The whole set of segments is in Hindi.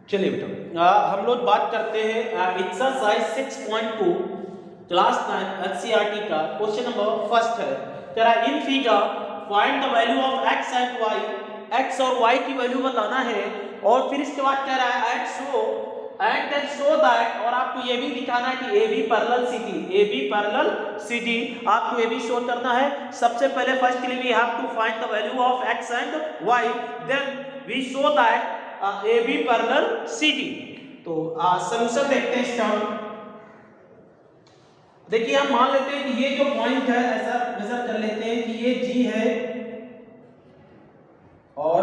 चलिए बेटा हम लोग बात करते हैं एक्सरसाइज 6.2 क्लास 9 एनसीईआरटी का क्वेश्चन नंबर फर्स्ट है तेरा in figure find the value of x and y, x और वाई की वैल्यू बताना है और फिर इसके बाद कह रहा है एंड देन शो दैट, और आपको ये भी दिखाना है कि A B parallel C D आपको ये भी शो करना है। सबसे पहले firstly we have to find the value of x and y, then we show that A B parallel C D. तो सॉल्यूशन देखते हैं इसका। देखिए हम मान लेते हैं कि ये जो पॉइंट है ऐसा मेजर कर लेते हैं कि ये जी है और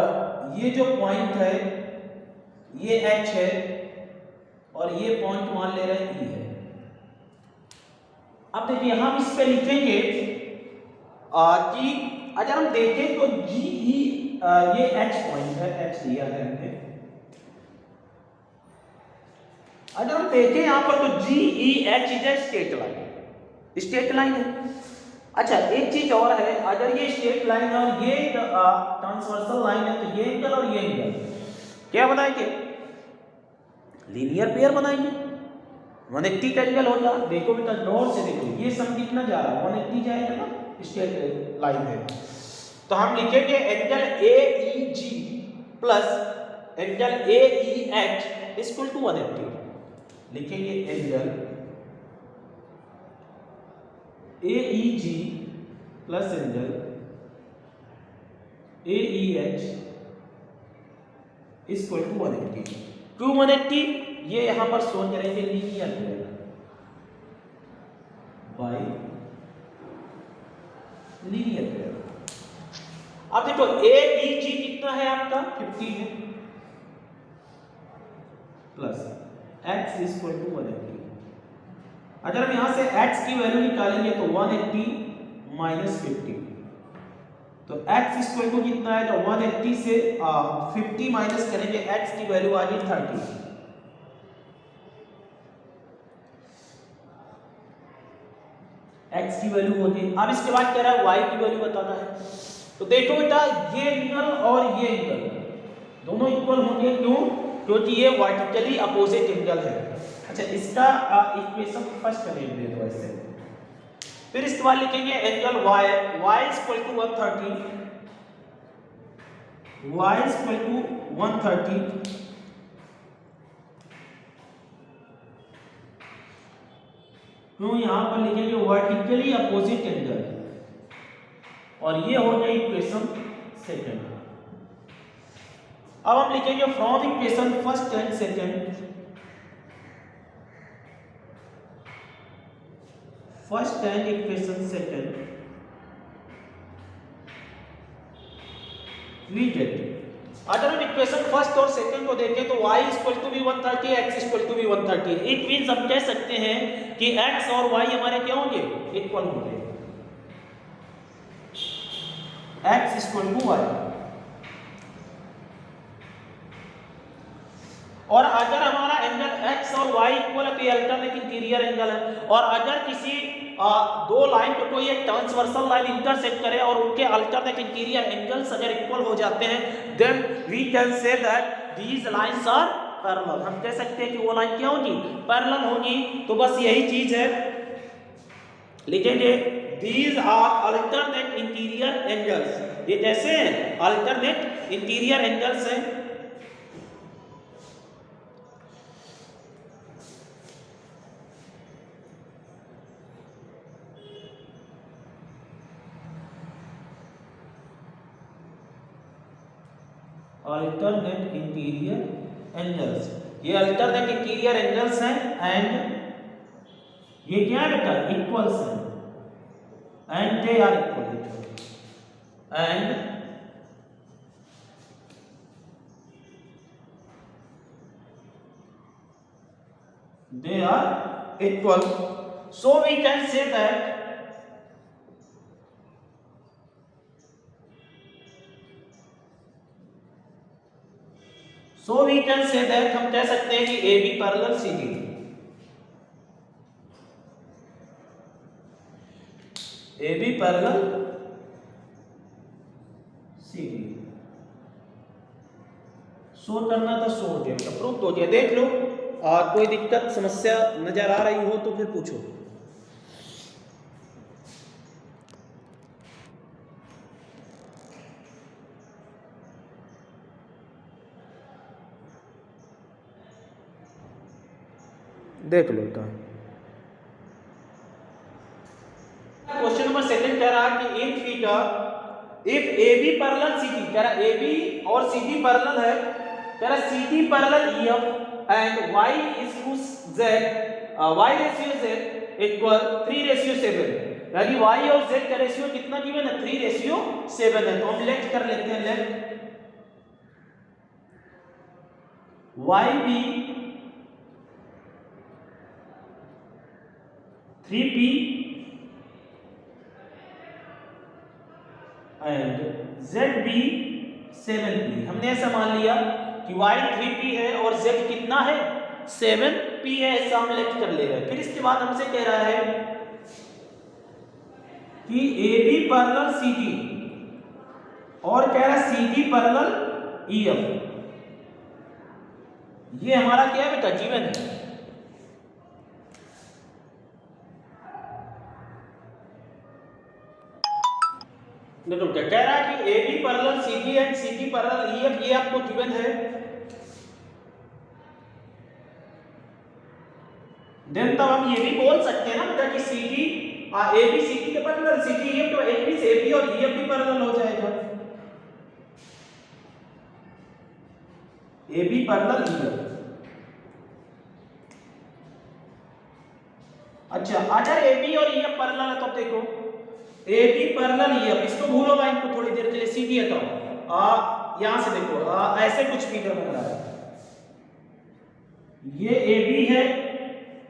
ये जो पॉइंट है ये एच है और ये पॉइंट मान ले रहे हैं ई है। अब देखिए हम इस पे लिखेंगे कि अगर हम देखें तो जी ई ये एच पॉइंट है, एच दिया है हमने। अगर हम देखें यहां पर तो G E H is a straight line है। अच्छा एक चीज और है, अगर ये स्ट्रेट लाइन है और ये ट्रांसवर्सल लाइन है तो ये एंगल और ये एंगल क्या बनाएंगे? लीनियर पेयर बनाएंगे। 180 का एंगल होगा। देखो बेटा नोट से देखो ये सम कितना जा रहा है 180 जाएगा ना, स्ट्रेट लाइन है। तो हम लिखेंगे angle A E G plus angle A E H equal to 180। लिखेंगे angle A E G plus angle A E H equal to 180। To 180 ये यहां पर शो करेंगे linear pair by linear pair. अब देखो ए ई जी कितना है आपका 50 है प्लस x इक्वल टू 180। अगर हम यहां से x की वैल्यू निकालेंगे तो 180 माइनस 50, तो x इक्वल टू कितना है? तो 180 से 50 माइनस करेंगे x की वैल्यू आ गई 30। x की वैल्यू होगी। अब इसके बाद कह रहा है y की वैल्यू बताना है। तो देखो बेटा ये एंगल और ये एंगल दोनों इक्वल होंगे। क्यों? क्योंकि ये वर्टिकली अपोजिट एंगल है। अच्छा इसका इक्वेशन फर्स्ट का लिख दे दो ऐसे। फिर इसके बाद लिखेंगे angle y equal to 130, y equal to 130 तो यहां पर लिखेंगे वर्टिकली अपोजिट एंगल और ये हो गया इक्वेशन सेकंड। अब हम लिखेंगे from equation first and second, first and equation second we get. अगर हम इक्वेशन फर्स्ट और सेकंड को देखें तो y इक्वल टू भी 130, x इक्वल टू भी 130। इट मींस हम कह सकते हैं कि x और y हमारे क्या होंगे? इक्वल होंगे। x equal to y। और अगर हमारा एंगल x और y इक्वल है तो ये अल्टरनेट इंटीरियर एंगल है। और अगर किसी दो लाइन को कोई एक ट्रांसवर्सल लाइन इंटरसेक्ट करे और उनके अल्टरनेट इंटीरियर एंगल्स अगर इक्वल हो जाते हैं then we can say that these lines are parallel. हम कह सकते हैं कि वो लाइन क्या होगी? पैरेलल होगी। तो बस यही चीज है, लिखेंगे these are alternate interior angles. ये कैसे हैं? अल्टरनेट इंटीरियर एंगल्स हैं। अल्टरनेट इंटीरियर एंगल्स, ये अल्टरनेट इंटीरियर एंगल्स हैं एंड ये क्या है बेटा? इक्वल्स हैं and they are equal and they are equal. So we can say that So we can say that हम कह सकते हैं कि A B parallel C D, A B parallel C D. Show करना था, शो हो गया, अप्रूव हो गया। देख लो, कोई दिक्कत समस्या नजर आ रही हो तो फिर पूछो। देख लो था। क्वेश्चन नंबर सेकंड कह रहा कि in figure if A B parallel C D, कह रहा ए बी और सी डी पैरेलल है, कह रहा C D parallel E F and y is to z, y ratio z equal 3:7, यानी वाई और जेड का रेशियो कितना गिवन है, 3:7 है। तो हम लेट कर लेते हैं, let y be 3p and ZB 7p। हमने ऐसा मान लिया कि y 3p है और z कितना है, 7p है, ऐसा हम लेट कर ले रहे हैं। फिर इसके बाद हमसे कह रहा है कि AB पैरेलल CD और कह रहा है CD पैरेलल EF। ये हमारा क्या है बेटा, जीवन है। देखो क्या कह रहा है कि A B parallel C D and C D parallel E F, ये आपको गिवन है। देन तब हम ये भी बोल सकते हैं ना बेटा कि C D A B C D के parallel, C D E F, तो एक भी ए बी और ई एफ भी पैरेलल हो जाएगा। A B parallel E F. अच्छा, अगर ए बी और ई एफ पैरेलल है तो देखो A B parallel E F, इसको भूलो लाइन को थोड़ी देर के लिए, सीधी हटाओ। यहां से देखो, ऐसे कुछ फिगर बन रहा है, ये ए बी है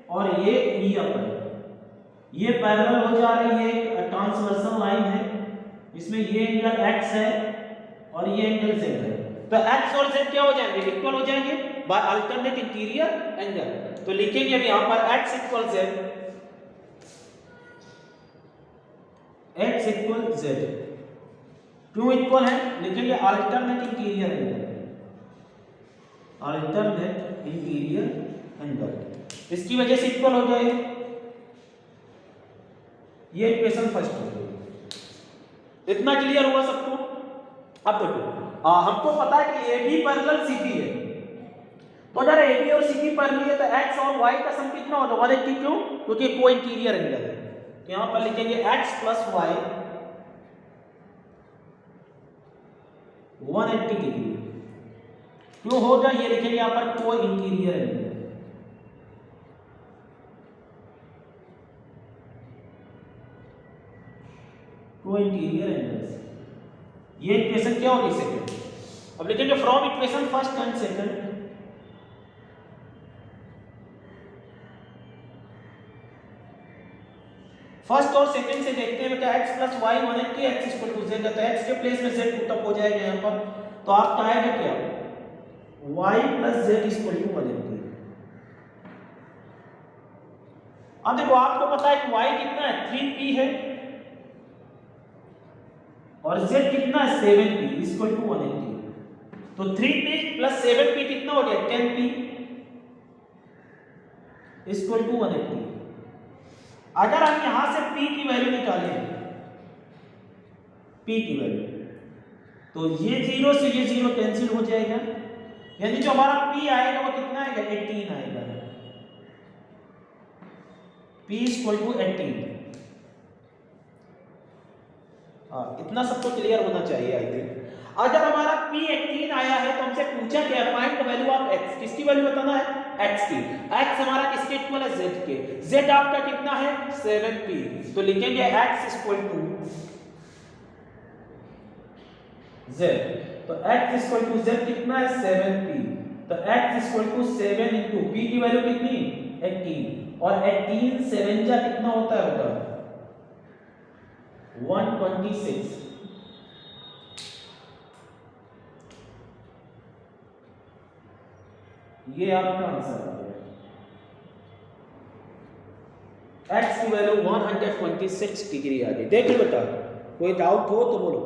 और ये ई एफ है, ये पैरेलल हो जा रही है, ट्रांसवर्सल लाइन है, इसमें ये एंगल x है और ये एंगल z है। तो x और z क्या हो जाएंगे, इक्वल हो जाएंगे बाय अल्टरनेट इंटीरियर एंगल। तो लिखेंगे अब यहां पर x equal z, x equal z। क्यों इक्वल है, लिखेंगे alternate interior angle, alternate interior angle, इसकी वजह से इक्वल हो जाएगा। ये इक्वेशन फर्स्ट हो गई। इतना क्लियर हुआ सबको। अब देखो, हमको पता है कि A B parallel C D है, तो अगर ए बी और सी डी पैरेलल है तो x और y का सम कितना होगा, 180। क्यों, क्योंकि को इंटीरियर एंगल है। तो यहां पर लिखेंगे x प्लस y 180 डिग्री। क्यों होगा, ये लिखेंगे यहां पर को इंटीरियर एंगल, को इंटीरियर एंगल्स। ये इक्वेशन क्या होगी, सेकंड। अब लिखेंगे from equation first and second, first और सेकंड से देखते हैं बेटा, x plus y 180, x equal to z, तो x के प्लेस में z पुटअप हो जाएगा यहाँ पर, तो आपका आएगा क्या, y plus z equal to 180। अब देखो, आपको पता है कि y कितना है, 3p है, और z कितना है, 7p इक्वल टू 180। तो 3p प्लस 7p कितना हो गया, 10p इक्वल टू 180। अगर हम यहां से p की वैल्यू निकालें, p की वैल्यू, तो ये 0 से ये 0 कैंसिल हो जाएगा, यानी जो हमारा p आएगा वो कितना आएगा, 18 आएगा, p इक्वल टू 18। इतना सबको क्लियर होना चाहिए आई थिंक। अगर हमारा p 18 आया है तो हमसे पूछा क्या, find the value of x, किसकी वैल्यू बताना है, x की। x हमारा किसके इक्वल है, z के। z आपका कितना है, 7p, तो लिखेंगे x इक्वल टू z, तो x इक्वल टू z कितना है, 7p, तो x equal to 7 into p की वैल्यू कितनी, 18, और 18 7 जा कितना होता है बेटा, 126। ये आपका आंसर आ गया, x की वैल्यू 126 डिग्री आ गई। देख लो बेटा, कोई डाउट हो तो बोलो।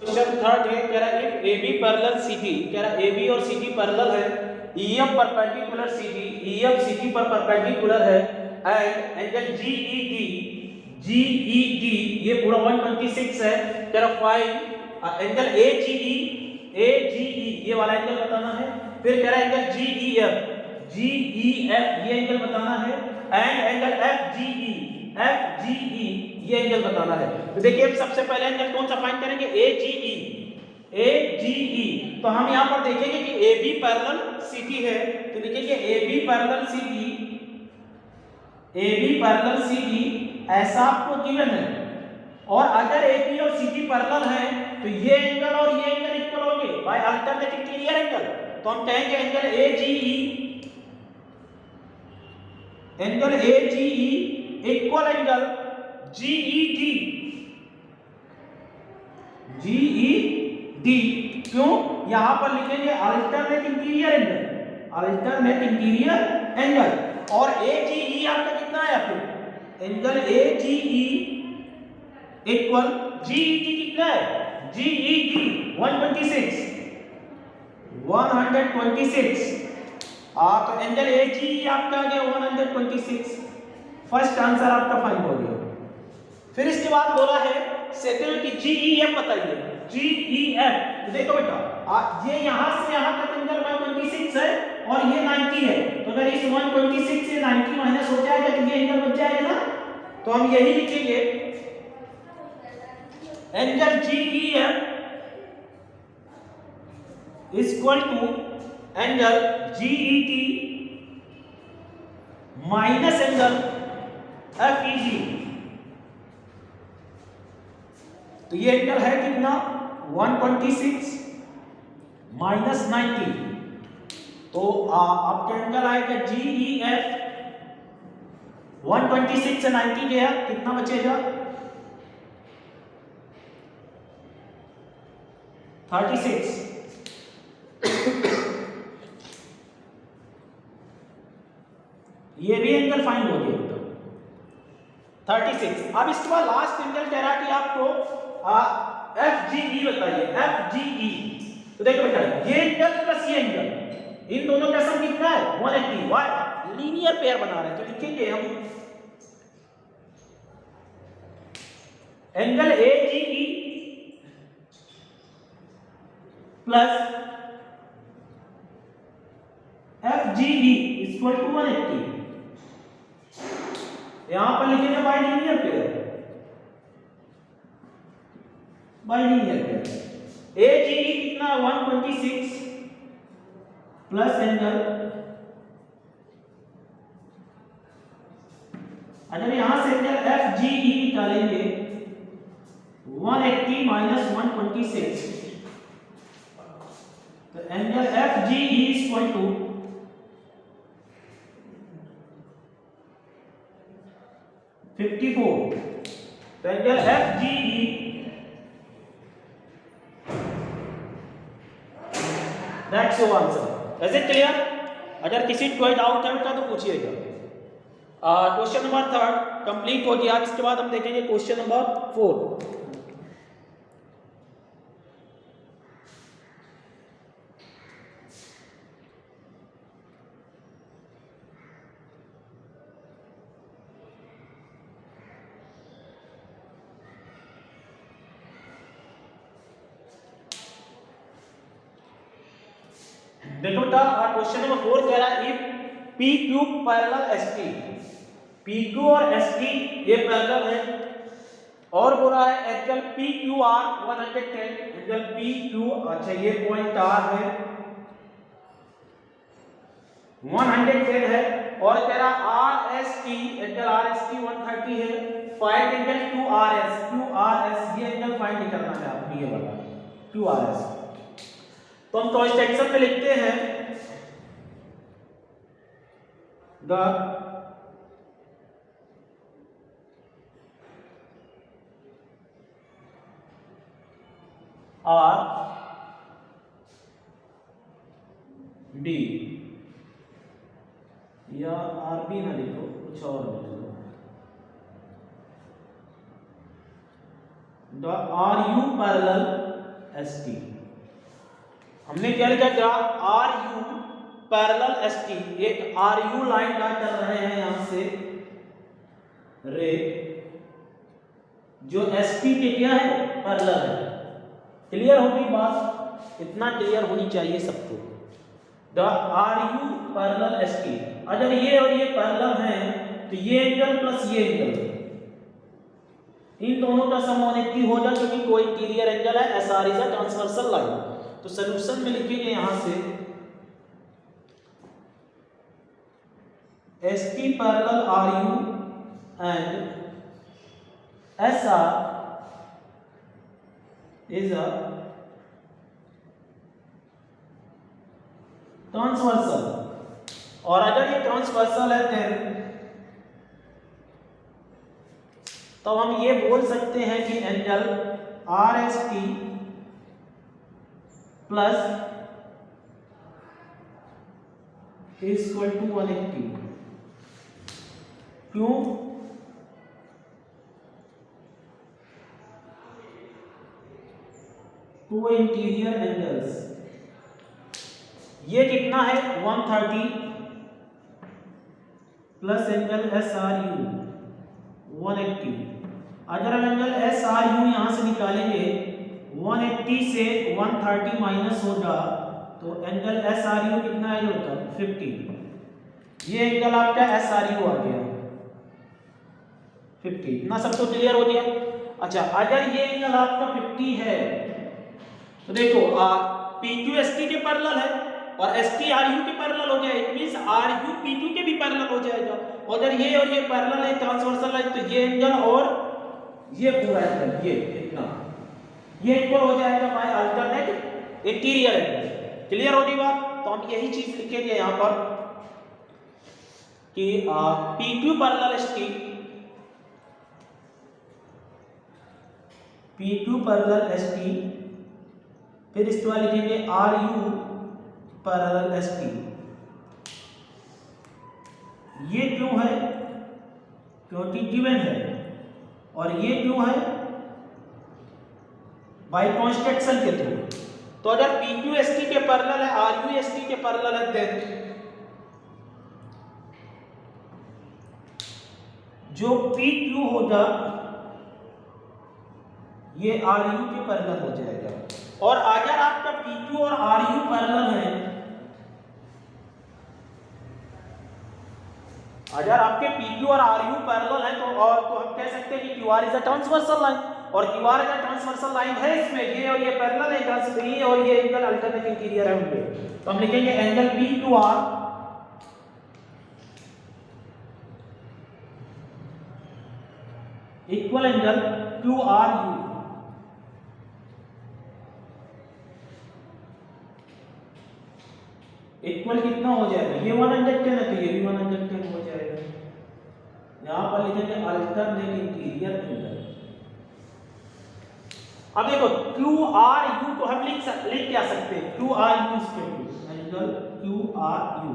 क्वेश्चन थर्ड है, कह रहा है इफ AB पैरेलल CD, कह रहा है AB और CD पैरेलल है, EF perpendicular CD, EF CD पर परपेंडिकुलर है, एंड एंगल GED ये पूरा 126 है, कह रहा फाइंड एंगल AGE ये वाला एंगल बताना है, फिर कह रहा है एंगल GEF ये एंगल बताना है, एंड एंगल FGE ये एंगल बताना है। तो देखिए सबसे पहले एंगल कौन सा फाइंड करेंगे, AGE। तो हम यहां पर देखेंगे कि AB पैरेलल CD है, तो देखेंगे AB पैरेलल CD ऐसा आपको गिवन है, और अगर AB और CD पैरेलल है तो ये एंगल और ये एंगल इक्वल होंगे बाय अल्टरनेट इंटीरियर एंगल। तो हम कहेंगे angle AGE equal angle GED। क्यों, यहां पर लिखेंगे अल्टरनेट इंटीरियर एंगल, और AGE आपका कितना है, आपको एंगल AGE इक्वल GED कितना है, GED 126 तो एंगल AGE आपका आ गया 126। फर्स्ट आंसर आपका फाइंड हो गया। फिर इसके बाद बोला है सेकंड की GEF बताइए, GEF देखो बेटा, ये यहां से यहां तक एंगल 126 है और ये 90 है, तो अगर इस 126 से 90 माइनस हो जाएगा तो ये एंगल बच जाएगा ना, तो हम यही लिखेंगे angle GEF equal to angle GET minus angle FEG। तो ये एंगल है कितना, 126 माइनस 90, तो आपका एंगल आएगा GEF 126 से 90 गया, कितना बचेगा 36। ये भी एंगल फाइंड हो गया 36। अब इसके बाद लास्ट एंगल कह रहा है कि आपको FGE बताइए, FGE। तो देखो बेटा, ये एंगल प्लस ये एंगल, इन दोनों का सम कितना है 180, लीनियर पेयर बना रहे हैं, तो लिखेंगे हम angle AGE plus FGE equal to 180। यहां पर लिखेंगे बाइलिनियर पेयर, AGE कितना 126 प्लस एंगल, अगर यहां से एंगल FGE निकालेंगे 180 माइनस 126, तो एंगल FGE इक्वल टू 54। तो angle FGE that's your answer. Is it clear? अगर किसी कोई डाउट है बेटा तो पूछिएगा। क्वेश्चन नंबर 3 कंप्लीट हो गया। इसके बाद हम देखेंगे क्वेश्चन नंबर 4। देखो बेटा, क्वेश्चन नंबर 4 कह रहा है if PQ parallel ST, PQ और ST ये पैरेलल है, और बोल रहा है एंगल PQR 110, एंगल PQ, अच्छा ये पॉइंट R है 110 है, और कह रहा RST, एंगल RST 130 है, फाइंड एंगल QRS ये एंगल फाइंड करना है आपको, ये वाला QRS। तो हम टॉइस सेक्शन में लिखते हैं द आर डी, या आर बी ना लिखो, कुछ और लिखो, the R U parallel S T. हमने क्या लिखा था, R U parallel S T, एक आर यू लाइन ड्रा कर रहे हैं यहां से रे, जो एस टी के क्या है, पैरेलल है। क्लियर होगी बात, इतना क्लियर होनी चाहिए सबको। The R U parallel S T, अगर ये और ये पैरेलल हैं तो ये एंगल प्लस ये एंगल, इन दोनों का सम 180 होगा क्योंकि कोई इंटीरियर एंगल है, S R is a transversal line. तो सॉल्यूशन में लिखेंगे यहां से S T parallel R U and S R is a transversal, और अगर ये ट्रांसवर्सल है तो हम ये बोल सकते हैं कि angle R S T plus is equal to 180। क्यों? टू इंटीरियर एंगल्स, ये कितना है 130 plus angle S R U 180। अगर हम एंगल एस आर यू यहां से निकालेंगे 180 से 130 माइनस होगा तो एंगल एस आर यू कितना है होगा 50। ये एंगल आपका एस आर यू आ गया 50। इतना सबको क्लियर हो गया। अच्छा, अगर ये एंगल आपका 50 है तो देखो पी क्यू एस टी के पैरेलल है और एस टी आर यू के पैरेलल हो जाए, it means R U P Q के भी पैरेलल हो जाएगा। अगर ये और ये पैरेलल है, ट्रांसवर्सल है, तो ये एंगल और ये पूरा एंगल ये इतना ये इक्वल हो जाएगा by alternate interior angle. Clear होगी बात? तो हम यही चीज लिखेंगे यहां पर कि P Q parallel S T, P Q parallel S T, फिर इसके बाद लिखेंगे R U parallel S T. ये क्यों है? क्योंकि गिवन है, और ये क्यों है? बाय कंस्ट्रक्शन के थ्रू। तो अगर पी क्यू एस टी के पैरेलल है, आर यू एस टी के पैरेलल है, देन जो पी क्यू होगा ये आर यू के पैरेलल हो जाएगा। और अगर आपका पी क्यू और आर यू पैरेलल है, अगर आपके पी क्यू और आर यू पैरेलल है तो हम कह सकते हैं कि Q R is a transversal line, और क्यू आर अगर ट्रांसवर्सल लाइन है, इसमें ये और ये पैरेलल है, ये और ये एंगल अल्टरनेट इंटीरियर है उनके, तो हम लिखेंगे angle P Q R equal angle Q R you. Equal कितना हो जाएगा? ये 110 है तो ये भी 110 हो जाएगा। यहां पर लिखेंगे अल्टरनेट इंटीरियर एंगल। अब देखो क्यू आर यू को हम लिख क्या सकते हैं? Q R you angle Q R you,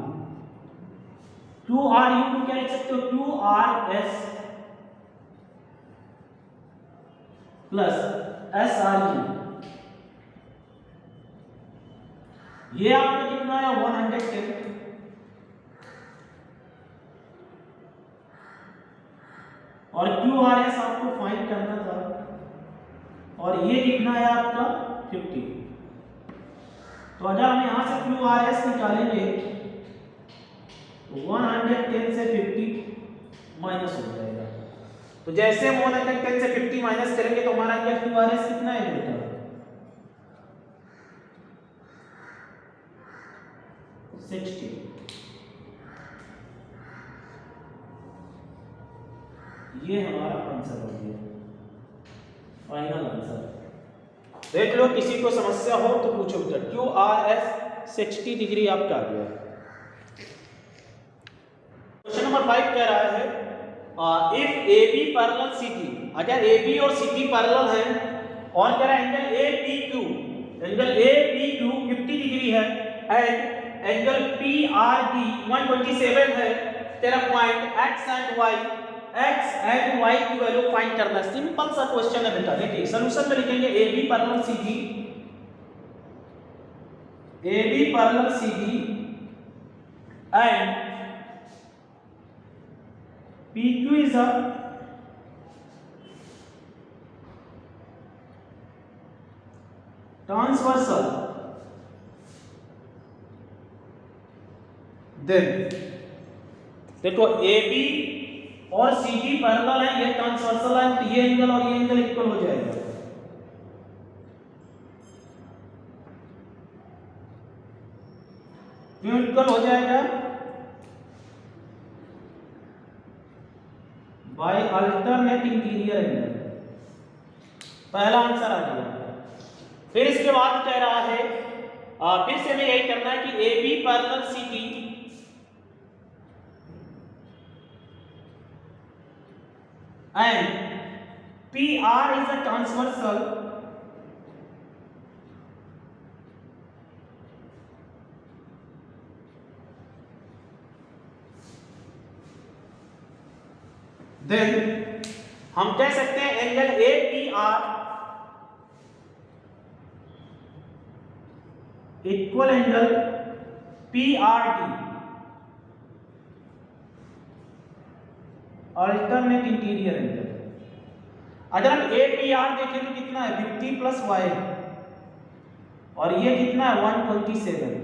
Q R you को क्या लिख सकते हो? Q R S plus S R you. ये आपका कितना है 110, और क्यू आर एस आपको फाइंड करना था, और ये कितना है आपका 50। तो अगर हम यहां से क्यू आर एस निकालेंगे तो 110 से 50 माइनस हो जाएगा। तो जैसे हम 110 से 50 माइनस करेंगे तो हमारा क्यू आर एस कितना है बेटा? 60। ये हमारा आंसर हो गया, फाइनल आंसर। देख लो, किसी को समस्या हो तो पूछो बेटा। क्यू आर एस 60 डिग्री आपका आ गया। क्वेश्चन नंबर 5 कह रहा है if A B parallel C D, अगर ए बी और सी डी पैरेलल है और कह रहा है angle A P Q 50 degree है and angle P R D 127 है, तेरा पॉइंट एक्स एंड वाई की वैल्यू फाइंड करना है। सिंपल सा क्वेश्चन है बेटा। देखिए सॉल्यूशन में लिखेंगे A B parallel C D AB parallel CD and PQ is a transversal, then देखो AB और CD पैरेलल है, ये ट्रांसवर्सल है, तो ये एंगल और ये एंगल इक्वल हो जाएगा। क्यों इक्वल हो जाएगा? बाय अल्टरनेट इंटीरियर एंगल, पहला आंसर आ गया। फिर इसके बाद कह रहा है फिर से हमें यही करना है कि AB parallel CD and PR is a transversal then हम कह सकते हैं angle APR equal angle PRT alternate interior angle. अगर हम APR देखें तो कितना है 50 प्लस y और ये कितना है 127,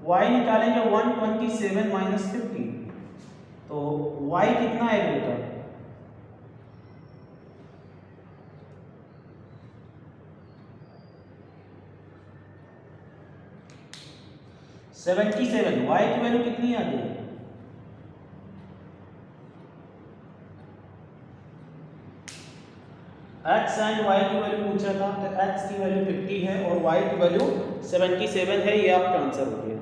y निकालेंगे 127 माइनस 50, तो y कितना है बेटा 77, y की वैल्यू कितनी आ गई? x एंड y की वैल्यू पूछा था, तो x की वैल्यू 50 है और y की वैल्यू 77 है, ये आपका आंसर हो गया।